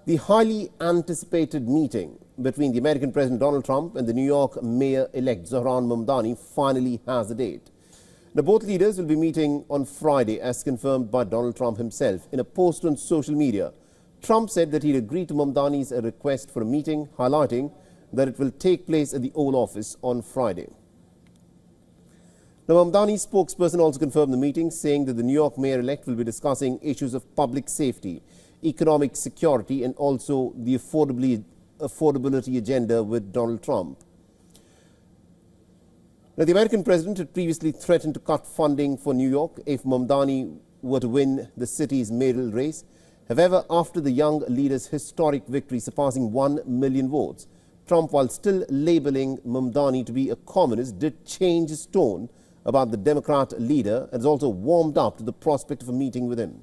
The highly anticipated meeting between the American President Donald Trump and the New York Mayor-elect Zohran Mamdani finally has a date. Now, both leaders will be meeting on Friday, as confirmed by Donald Trump himself. In a post on social media, Trump said that he'd agreed to Mamdani's request for a meeting, highlighting that it will take place at the Oval Office on Friday. Now, Mamdani's spokesperson also confirmed the meeting, saying that the New York Mayor-elect will be discussing issues of public safety, economic security and also the affordability agenda with Donald Trump. Now, the American president had previously threatened to cut funding for New York if Mamdani were to win the city's mayoral race. However, after the young leader's historic victory surpassing 1 million votes, Trump, while still labeling Mamdani to be a communist, did change his tone about the Democrat leader and has also warmed up to the prospect of a meeting with him.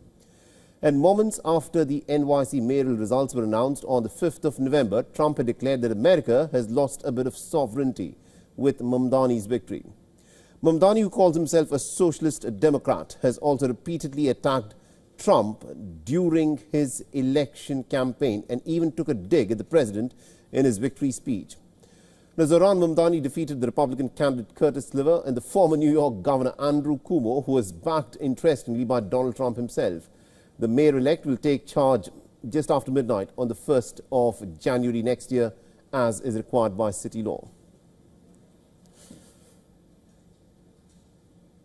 And moments after the NYC mayoral results were announced on the 5th of November, Trump had declared that America has lost a bit of sovereignty with Mamdani's victory. Mamdani, who calls himself a socialist Democrat, has also repeatedly attacked Trump during his election campaign and even took a dig at the president in his victory speech. Now, Zohran Mamdani defeated the Republican candidate Curtis Sliver and the former New York Governor Andrew Cuomo, who was backed, interestingly, by Donald Trump himself. The mayor-elect will take charge just after midnight on the 1st of January next year, as is required by city law.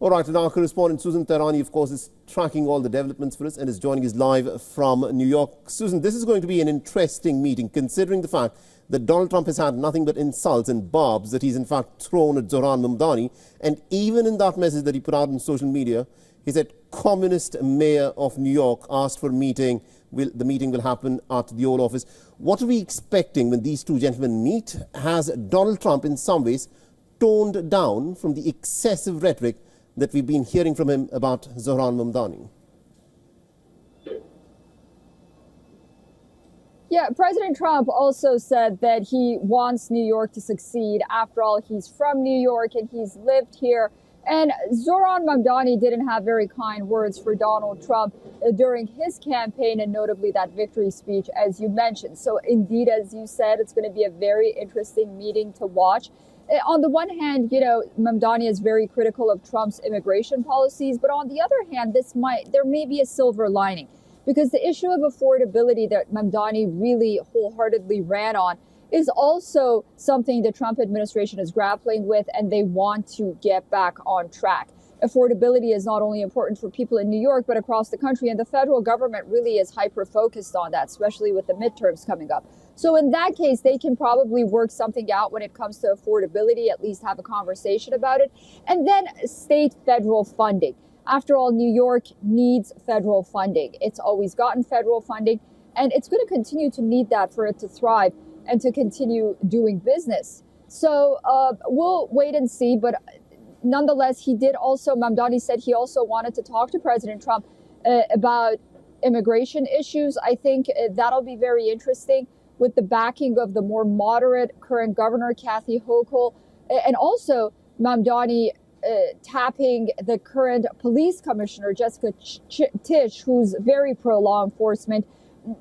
All right, and our correspondent Susan Tehrani, of course, is tracking all the developments for us and is joining us live from New York. Susan, this is going to be an interesting meeting, considering the fact that Donald Trump has had nothing but insults and barbs that he's in fact thrown at Zohran Mamdani. And even in that message that he put out on social media, he said, communist mayor of New York asked for a meeting. The meeting will happen at the Oval Office. What are we expecting when these two gentlemen meet? Has Donald Trump in some ways toned down from the excessive rhetoric that we've been hearing from him about Zohran Mamdani? Yeah, President Trump also said that he wants New York to succeed. After all, he's from New York and he's lived here. And Zohran Mamdani didn't have very kind words for Donald Trump during his campaign, and notably that victory speech, as you mentioned. So indeed, as you said, it's going to be a very interesting meeting to watch. On the one hand, you know, Mamdani is very critical of Trump's immigration policies, but on the other hand, there may be a silver lining, because the issue of affordability that Mamdani really wholeheartedly ran on is also something the Trump administration is grappling with, and they want to get back on track. Affordability is not only important for people in New York, but across the country, and the federal government really is hyper-focused on that, especially with the midterms coming up. So in that case, they can probably work something out when it comes to affordability, at least have a conversation about it. And then state federal funding. After all, New York needs federal funding. It's always gotten federal funding, and it's going to continue to need that for it to thrive and to continue doing business. So we'll wait and see. But nonetheless, Mamdani said he also wanted to talk to President Trump about immigration issues. I think that'll be very interesting, with the backing of the more moderate current governor, Kathy Hochul, and also Mamdani tapping the current police commissioner, Jessica Tisch, who's very pro-law enforcement.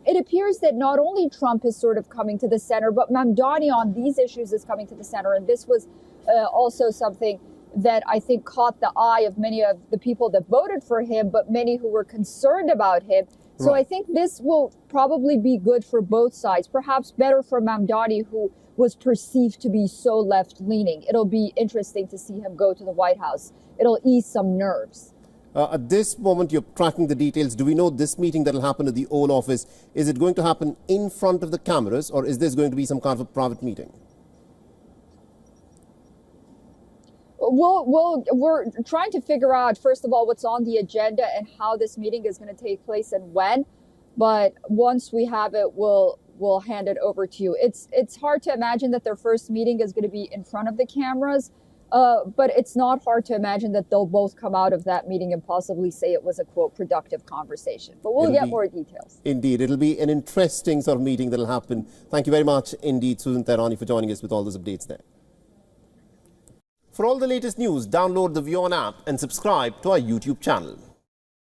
It appears that not only Trump is sort of coming to the center, but Mamdani on these issues is coming to the center. And this was also something that I think caught the eye of many of the people that voted for him, but many who were concerned about him. So right. I think this will probably be good for both sides, perhaps better for Mamdani, who was perceived to be so left-leaning. It'll be interesting to see him go to the White House. It'll ease some nerves. At this moment, you're tracking the details. Do we know this meeting that will happen at the Oval Office, is it going to happen in front of the cameras, or is this going to be some kind of a private meeting? We're trying to figure out, first of all, what's on the agenda and how this meeting is going to take place and when. But once we have it, we'll hand it over to you. It's hard to imagine that their first meeting is going to be in front of the cameras. But it's not hard to imagine that they'll both come out of that meeting and possibly say it was a, quote, productive conversation. But we'll get more details. Indeed. It'll be an interesting sort of meeting that'll happen. Thank you very much indeed, Susan Tehrani, for joining us with all those updates there. For all the latest news, download the WION app and subscribe to our YouTube channel.